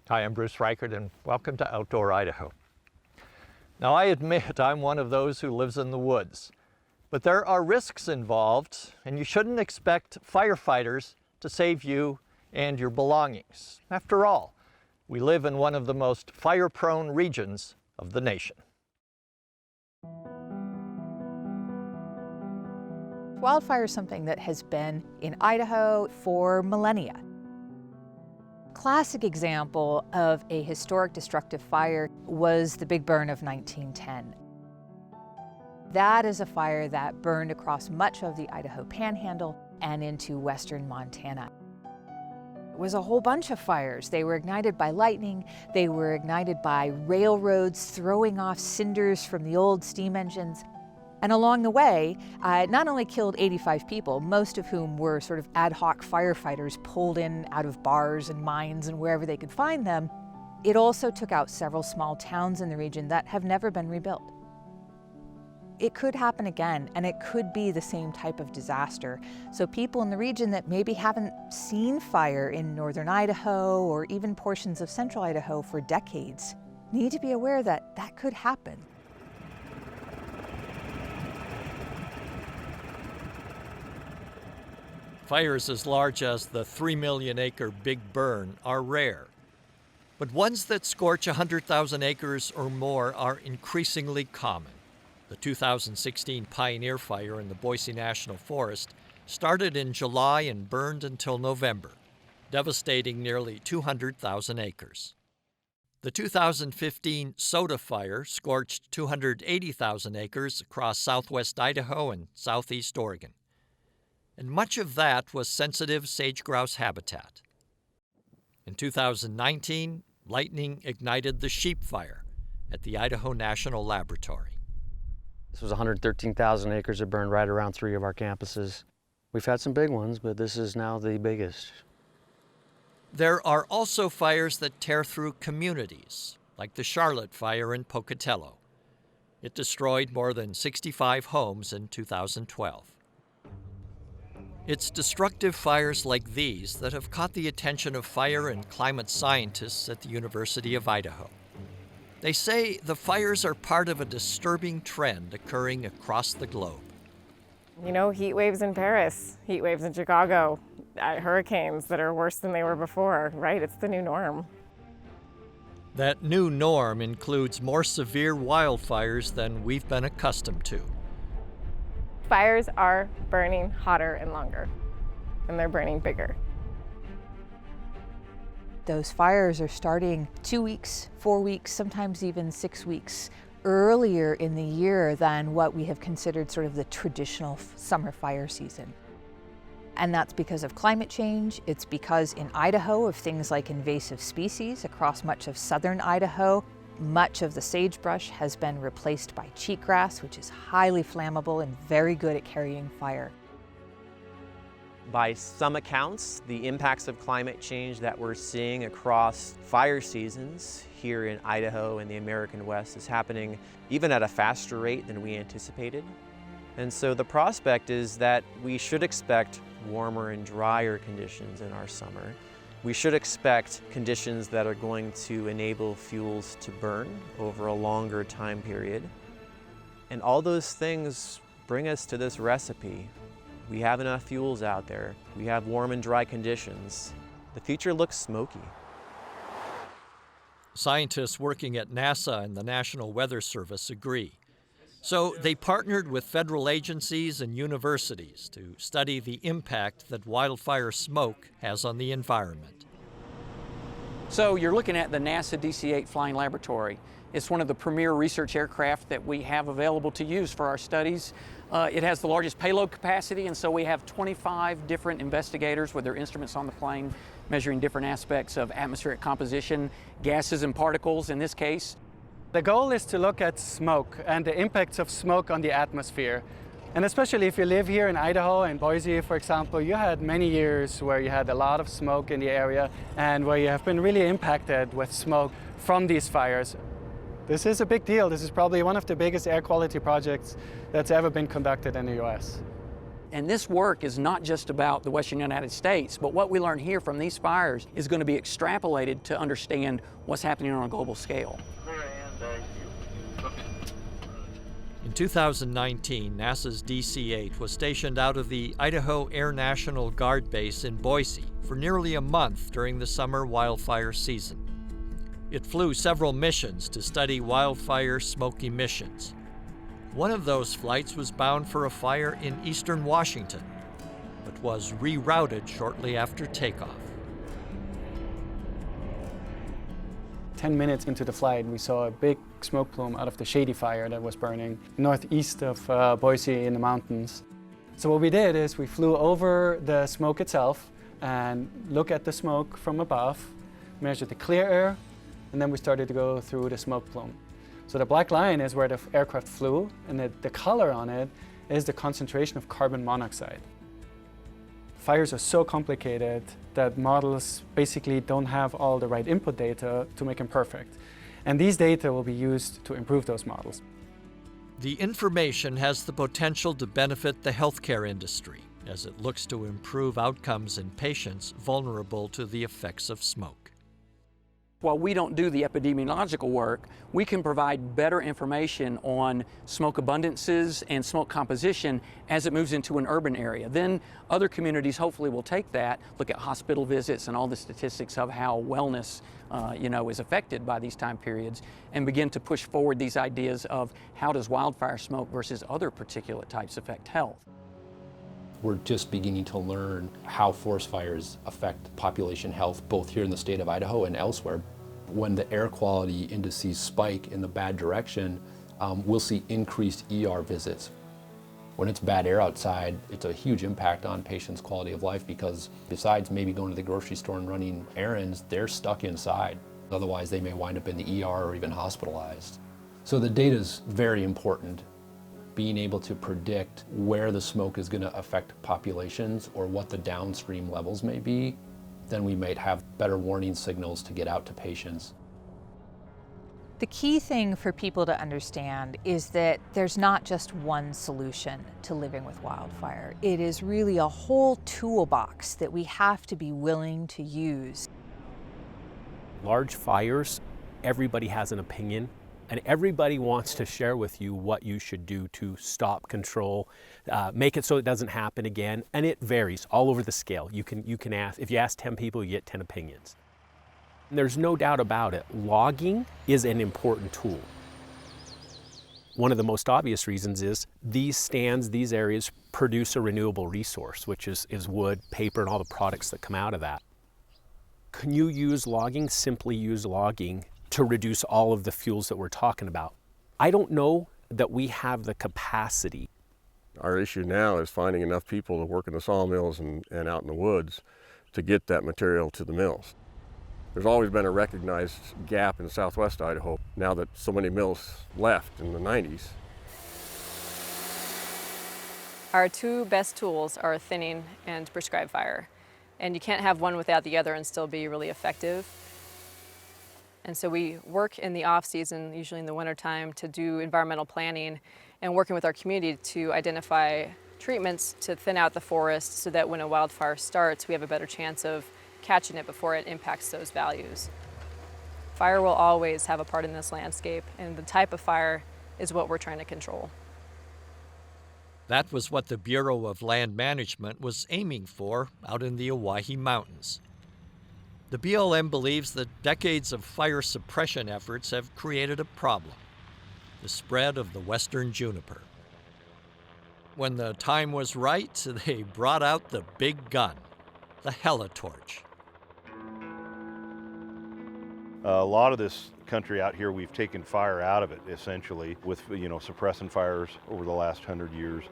Hi, I'm Bruce Reichert, and welcome to Outdoor Idaho. Now, I admit I'm one of those who lives in the woods, but there are risks involved, and you shouldn't expect firefighters to save you and your belongings. After all, we live in one of the most fire-prone regions of the nation. Wildfire is something that has been in Idaho for millennia. Classic example of a historic destructive fire was the Big Burn of 1910. That is a fire that burned across much of the Idaho Panhandle and into western Montana. It was a whole bunch of fires. They were ignited by lightning, they were ignited by railroads throwing off cinders from the old steam engines. And along the way, it not only killed 85 people, most of whom were sort of ad hoc firefighters pulled in out of bars and mines and wherever they could find them, it also took out several small towns in the region that have never been rebuilt. It could happen again, and it could be the same type of disaster. So people in the region that maybe haven't seen fire in northern Idaho or even portions of central Idaho for decades need to be aware that that could happen. Fires as large as the 3 million acre Big Burn are rare, but ones that scorch 100,000 acres or more are increasingly common. The 2016 Pioneer Fire in the Boise National Forest started in July and burned until November, devastating nearly 200,000 acres. The 2015 Soda Fire scorched 280,000 acres across southwest Idaho and southeast Oregon. And much of that was sensitive sage-grouse habitat. In 2019, lightning ignited the Sheep Fire at the Idaho National Laboratory. This was 113,000 acres that burned right around 3 of our campuses. We've had some big ones, but this is now the biggest. There are also fires that tear through communities, like the Charlotte Fire in Pocatello. It destroyed more than 65 homes in 2012. It's destructive fires like these that have caught the attention of fire and climate scientists at the University of Idaho. They say the fires are part of a disturbing trend occurring across the globe. You know, heat waves in Paris, heat waves in Chicago, hurricanes that are worse than they were before, right? It's the new norm. That new norm includes more severe wildfires than we've been accustomed to. Fires are burning hotter and longer, and they're burning bigger. Those fires are starting 2 weeks, 4 weeks, sometimes even 6 weeks earlier in the year than what we have considered sort of the traditional summer fire season. And that's because of climate change. It's because in Idaho of things like invasive species across much of southern Idaho. Much of the sagebrush has been replaced by cheatgrass, which is highly flammable and very good at carrying fire. By some accounts, the impacts of climate change that we're seeing across fire seasons here in Idaho and the American West is happening even at a faster rate than we anticipated. And so the prospect is that we should expect warmer and drier conditions in our summer. We should expect conditions that are going to enable fuels to burn over a longer time period. And all those things bring us to this recipe. We have enough fuels out there. We have warm and dry conditions. The future looks smoky. Scientists working at NASA and the National Weather Service agree. So they partnered with federal agencies and universities to study the impact that wildfire smoke has on the environment. So you're looking at the NASA DC-8 Flying Laboratory. It's one of the premier research aircraft that we have available to use for our studies. It has the largest payload capacity, and so we have 25 different investigators with their instruments on the plane measuring different aspects of atmospheric composition, gases and particles in this case. The goal is to look at smoke and the impacts of smoke on the atmosphere. And especially if you live here in Idaho and Boise, for example, you had many years where you had a lot of smoke in the area and where you have been really impacted with smoke from these fires. This is a big deal. This is probably one of the biggest air quality projects that's ever been conducted in the US. And this work is not just about the Western United States, but what we learn here from these fires is going to be extrapolated to understand what's happening on a global scale. In 2019, NASA's DC-8 was stationed out of the Idaho Air National Guard Base in Boise for nearly a month during the summer wildfire season. It flew several missions to study wildfire smoke emissions. One of those flights was bound for a fire in eastern Washington, but was rerouted shortly after takeoff. 10 minutes into the flight, we saw a big smoke plume out of the Shady Fire that was burning northeast of Boise in the mountains. So what we did is we flew over the smoke itself and looked at the smoke from above, measured the clear air, and then we started to go through the smoke plume. So the black line is where the aircraft flew, and the color on it is the concentration of carbon monoxide. Fires are so complicated that models basically don't have all the right input data to make them perfect. And these data will be used to improve those models. The information has the potential to benefit the healthcare industry as it looks to improve outcomes in patients vulnerable to the effects of smoke. While we don't do the epidemiological work, we can provide better information on smoke abundances and smoke composition as it moves into an urban area. Then other communities hopefully will take that, look at hospital visits and all the statistics of how wellness is affected by these time periods, and begin to push forward these ideas of how does wildfire smoke versus other particulate types affect health. We're just beginning to learn how forest fires affect population health, both here in the state of Idaho and elsewhere. When the air quality indices spike in the bad direction, we'll see increased ER visits. When it's bad air outside, it's a huge impact on patients' quality of life because besides maybe going to the grocery store and running errands, they're stuck inside. Otherwise, they may wind up in the ER or even hospitalized. So the data is very important. Being able to predict where the smoke is going to affect populations or what the downstream levels may be, then we might have better warning signals to get out to patients. The key thing for people to understand is that there's not just one solution to living with wildfire. It is really a whole toolbox that we have to be willing to use. Large fires, everybody has an opinion. And everybody wants to share with you what you should do to stop, control, make it so it doesn't happen again. And it varies all over the scale. You can ask, if you ask 10 people, you get 10 opinions. And there's no doubt about it. Logging is an important tool. One of the most obvious reasons is these stands, these areas produce a renewable resource, which is wood, paper, and all the products that come out of that. Can you use logging? Simply use logging to reduce all of the fuels that we're talking about. I don't know that we have the capacity. Our issue now is finding enough people to work in the sawmills and out in the woods to get that material to the mills. There's always been a recognized gap in southwest Idaho now that so many mills left in the 90s. Our two best tools are thinning and prescribed fire. And you can't have one without the other and still be really effective. And so we work in the off-season, usually in the wintertime, to do environmental planning and working with our community to identify treatments to thin out the forest so that when a wildfire starts, we have a better chance of catching it before it impacts those values. Fire will always have a part in this landscape, and the type of fire is what we're trying to control. That was what the Bureau of Land Management was aiming for out in the Owyhee Mountains. The BLM believes that decades of fire suppression efforts have created a problem: the spread of the western juniper. When the time was right, they brought out the big gun, the helitorch. A lot of this country out here, we've taken fire out of it, essentially, with suppressing fires over the last 100 years.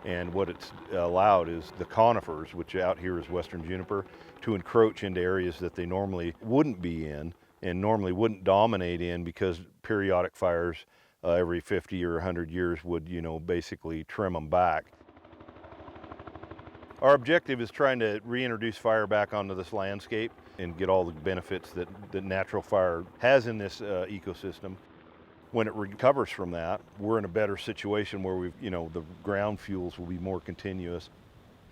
And what it's allowed is the conifers, which out here is western juniper, to encroach into areas that they normally wouldn't be in and normally wouldn't dominate in, because periodic fires every 50 or 100 years would, basically trim them back. Our objective is trying to reintroduce fire back onto this landscape and get all the benefits that natural fire has in this ecosystem. When it recovers from that, we're in a better situation where the ground fuels will be more continuous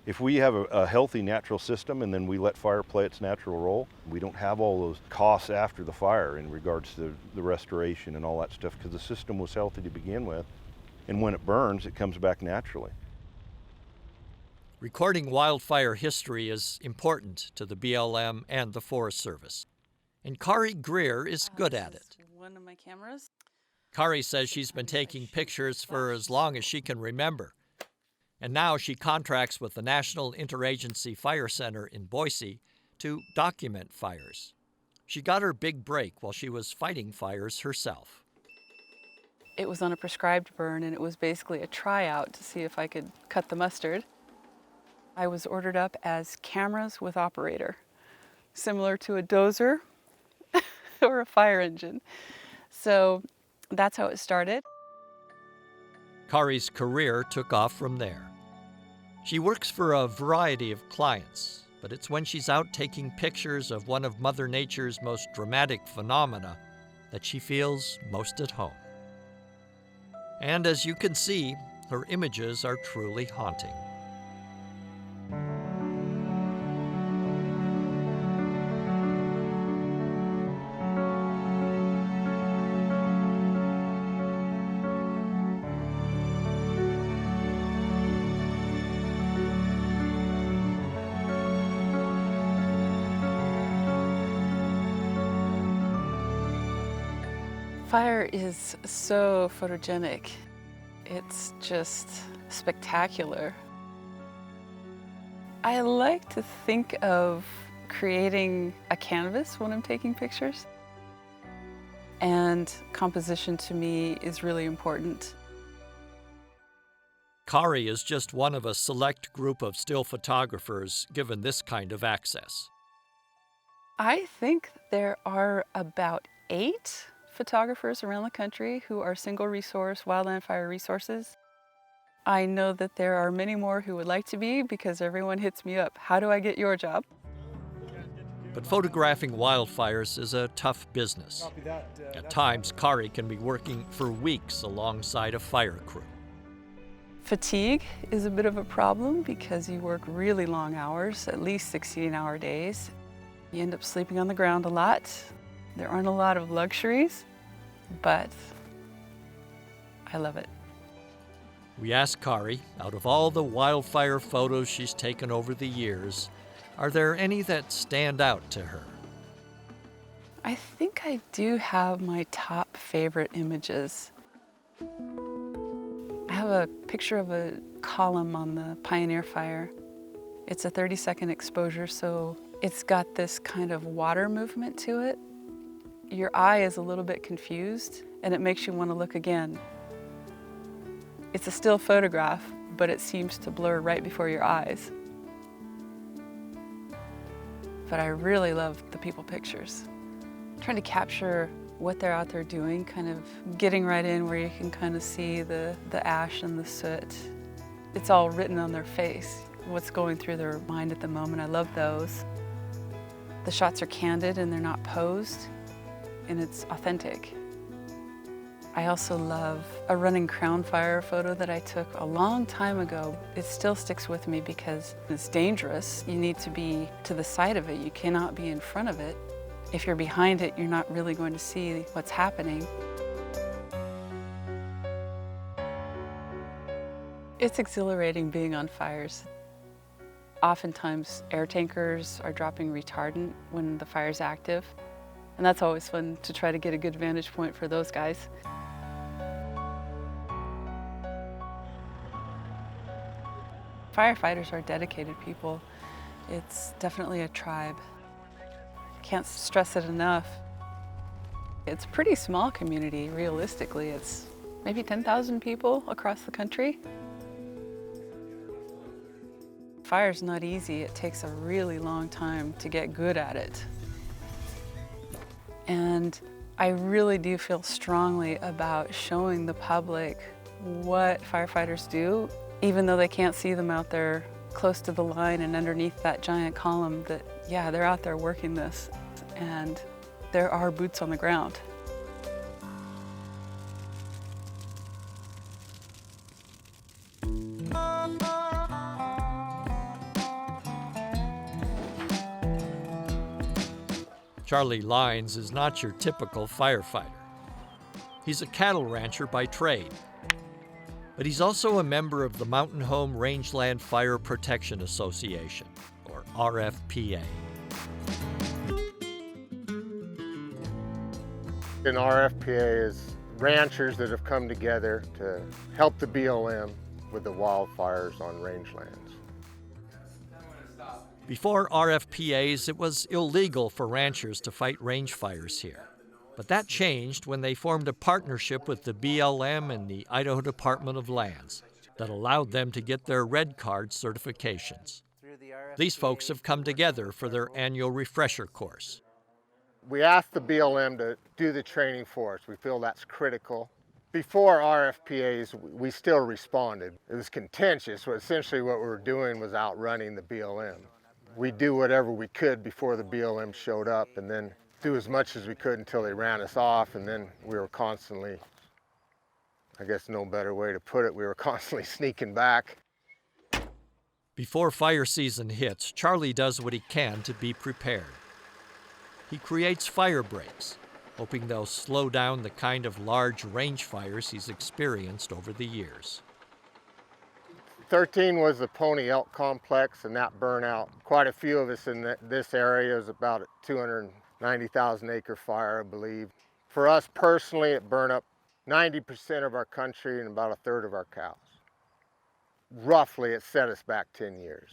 If we have a healthy natural system and then we let fire play its natural role, we don't have all those costs after the fire in regards to the restoration and all that stuff, because the system was healthy to begin with. And when it burns, it comes back naturally. Recording wildfire history is important to the BLM and the Forest Service, and Kari Greer is good at it. One of my cameras. Kari says she's been taking pictures for as long as she can remember, and now she contracts with the National Interagency Fire Center in Boise to document fires. She got her big break while she was fighting fires herself. It was on a prescribed burn, and it was basically a tryout to see if I could cut the mustard. I was ordered up as cameras with operator, similar to a dozer or a fire engine. So that's how it started. Kari's career took off from there. She works for a variety of clients, but it's when she's out taking pictures of one of Mother Nature's most dramatic phenomena that she feels most at home. And as you can see, her images are truly haunting. Fire is so photogenic. It's just spectacular. I like to think of creating a canvas when I'm taking pictures. And composition to me is really important. Kari is just one of a select group of still photographers given this kind of access. I think there are about 8 photographers around the country who are single resource wildland fire resources. I know that there are many more who would like to be because everyone hits me up. How do I get your job? But photographing wildfires is a tough business. At times, Kari can be working for weeks alongside a fire crew. Fatigue is a bit of a problem because you work really long hours, at least 16-hour days. You end up sleeping on the ground a lot. There aren't a lot of luxuries, but I love it. We asked Kari, out of all the wildfire photos she's taken over the years, are there any that stand out to her? I think I do have my top favorite images. I have a picture of a column on the Pioneer Fire. It's a 30-second exposure, so it's got this kind of water movement to it. Your eye is a little bit confused, and it makes you want to look again. It's a still photograph, but it seems to blur right before your eyes. But I really love the people pictures. Trying to capture what they're out there doing, kind of getting right in where you can kind of see the ash and the soot. It's all written on their face, what's going through their mind at the moment. I love those. The shots are candid and they're not posed, and it's authentic. I also love a running crown fire photo that I took a long time ago. It still sticks with me because it's dangerous. You need to be to the side of it. You cannot be in front of it. If you're behind it, you're not really going to see what's happening. It's exhilarating being on fires. Oftentimes, air tankers are dropping retardant when the fire's active, and that's always fun to try to get a good vantage point for those guys. Firefighters are dedicated people. It's definitely a tribe. Can't stress it enough. It's a pretty small community, realistically. It's maybe 10,000 people across the country. Fire's not easy. It takes a really long time to get good at it. And I really do feel strongly about showing the public what firefighters do, even though they can't see them out there close to the line and underneath that giant column, that, yeah, they're out there working this, and there are boots on the ground. Charlie Lines is not your typical firefighter. He's a cattle rancher by trade, but he's also a member of the Mountain Home Rangeland Fire Protection Association, or RFPA. An RFPA is ranchers that have come together to help the BLM with the wildfires on rangelands. Before RFPAs, it was illegal for ranchers to fight range fires here. But that changed when they formed a partnership with the BLM and the Idaho Department of Lands that allowed them to get their red card certifications. These folks have come together for their annual refresher course. We asked the BLM to do the training for us. We feel that's critical. Before RFPAs, we still responded. It was contentious, but essentially what we were doing was outrunning the BLM. We do whatever we could before the BLM showed up, and then do as much as we could until they ran us off, and then we were constantly, I guess no better way to put it, we were constantly sneaking back. Before fire season hits, Charlie does what he can to be prepared. He creates fire breaks, hoping they'll slow down the kind of large range fires he's experienced over the years. 13 was the Pony Elk Complex, and that burned out quite a few of us in this area. It was about a 290,000 acre fire, I believe. For us personally, it burned up 90% of our country and about a third of our cows. Roughly, it set us back 10 years.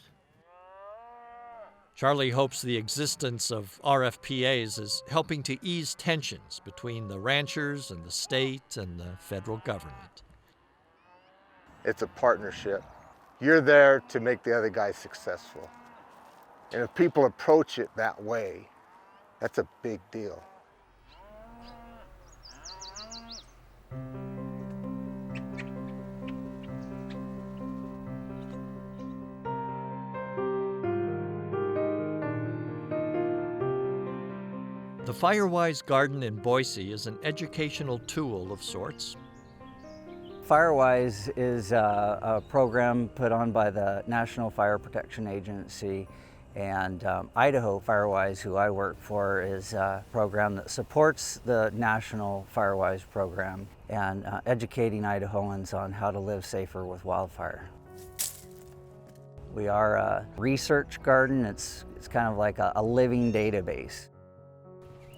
Charlie hopes the existence of RFPAs is helping to ease tensions between the ranchers and the state and the federal government. It's a partnership. You're there to make the other guy successful. And if people approach it that way, that's a big deal. The Firewise Garden in Boise is an educational tool of sorts. Firewise is a program put on by the National Fire Protection Agency, and Idaho Firewise, who I work for, is a program that supports the National Firewise program and educating Idahoans on how to live safer with wildfire. We are a research garden. It's kind of like a living database.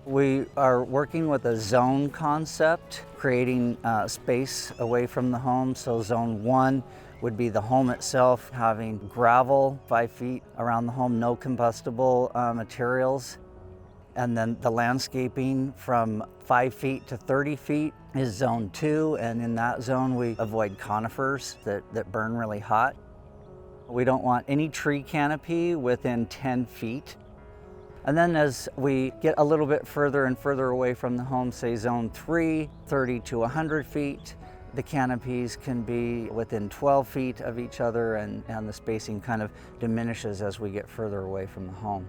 We are working with a zone concept, creating space away from the home. So zone 1 would be the home itself, having gravel 5 feet around the home, no combustible materials. And then the landscaping from 5 feet to 30 feet is zone 2. And in that zone, we avoid conifers that burn really hot. We don't want any tree canopy within 10 feet. And then as we get a little bit further and further away from the home, say zone 3, 30 to 100 feet, the canopies can be within 12 feet of each other, and the spacing kind of diminishes as we get further away from the home.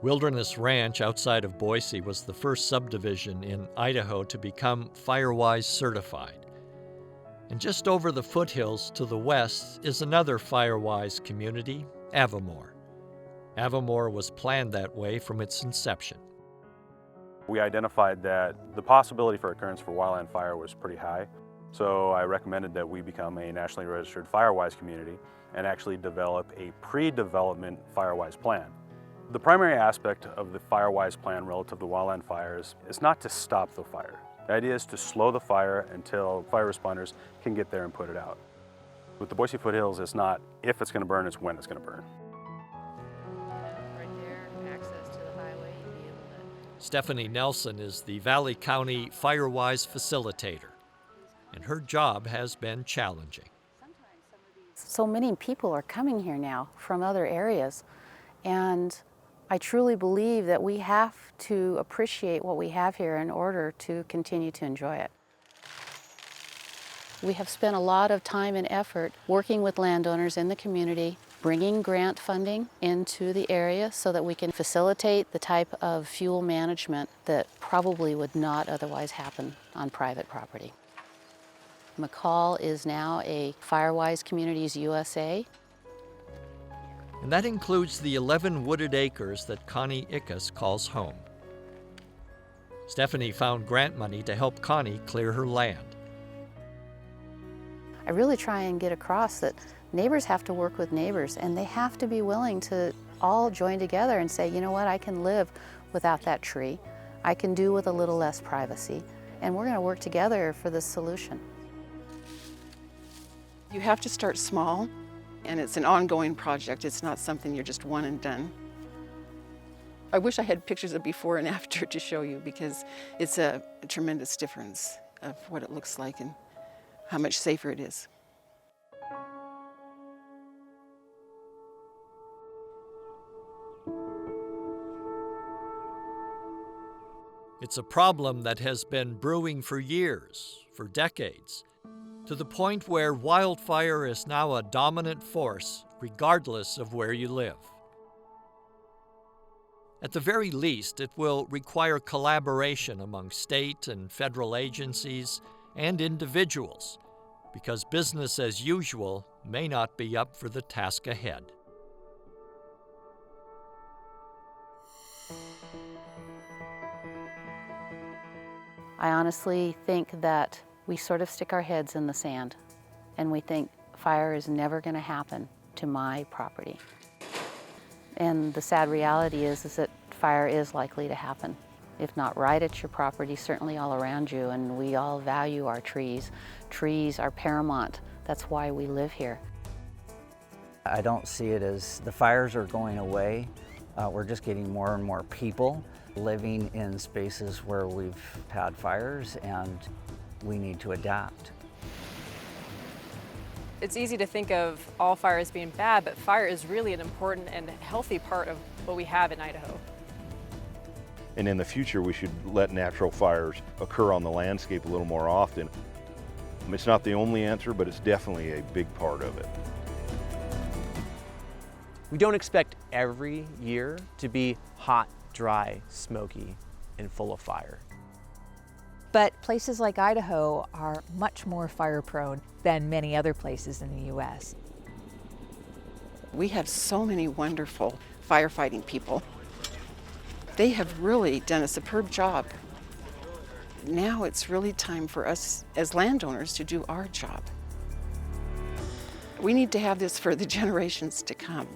Wilderness Ranch outside of Boise was the first subdivision in Idaho to become Firewise certified. And just over the foothills to the west is another Firewise community, Avamore. Avamore was planned that way from its inception. We identified that the possibility for occurrence for wildland fire was pretty high, so I recommended that we become a nationally registered Firewise community and actually develop a pre-development Firewise plan. The primary aspect of the Firewise plan relative to wildland fires is not to stop the fire. The idea is to slow the fire until fire responders can get there and put it out. With the Boise foothills, it's not if it's going to burn, it's when it's going to burn. Stephanie Nelson is the Valley County Firewise facilitator, and her job has been challenging. So many people are coming here now from other areas, and I truly believe that we have to appreciate what we have here in order to continue to enjoy it. We have spent a lot of time and effort working with landowners in the community, bringing grant funding into the area so that we can facilitate the type of fuel management that probably would not otherwise happen on private property. McCall is now a Firewise Communities USA. And that includes the 11 wooded acres that Connie Ickes calls home. Stephanie found grant money to help Connie clear her land. I really try and get across that neighbors have to work with neighbors, and they have to be willing to all join together and say, you know what, I can live without that tree. I can do with a little less privacy, and we're going to work together for this solution. You have to start small, and it's an ongoing project. It's not something you're just one and done. I wish I had pictures of before and after to show you, because it's a tremendous difference of what it looks like and how much safer it is. It's a problem that has been brewing for years, for decades, to the point where wildfire is now a dominant force, regardless of where you live. At the very least, it will require collaboration among state and federal agencies and individuals, because business as usual may not be up for the task ahead. I honestly think that we sort of stick our heads in the sand and we think fire is never going to happen to my property. And the sad reality is that fire is likely to happen. If not right at your property, certainly all around you, and we all value our trees. Trees are paramount. That's why we live here. I don't see it as the fires are going away. We're just getting more and more people living in spaces where we've had fires, and we need to adapt. It's easy to think of all fire as being bad, but fire is really an important and healthy part of what we have in Idaho. And in the future, we should let natural fires occur on the landscape a little more often. It's not the only answer, but it's definitely a big part of it. We don't expect every year to be hot, dry, smoky, and full of fire. But places like Idaho are much more fire prone than many other places in the U.S. We have so many wonderful firefighting people. They have really done a superb job. Now it's really time for us as landowners to do our job. We need to have this for the generations to come.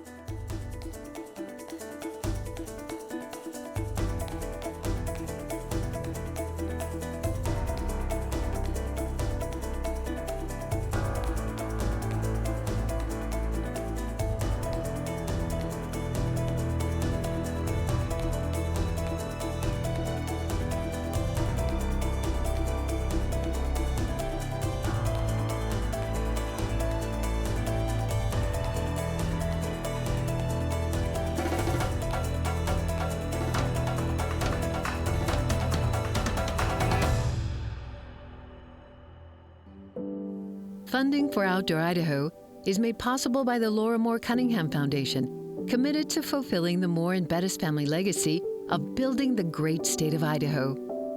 Funding for Outdoor Idaho is made possible by the Laura Moore Cunningham Foundation, committed to fulfilling the Moore and Bettis family legacy of building the great state of Idaho,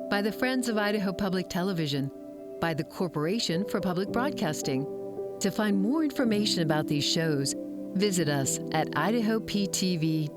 by the Friends of Idaho Public Television, by the Corporation for Public Broadcasting. To find more information about these shows, visit us at idahoptv.org.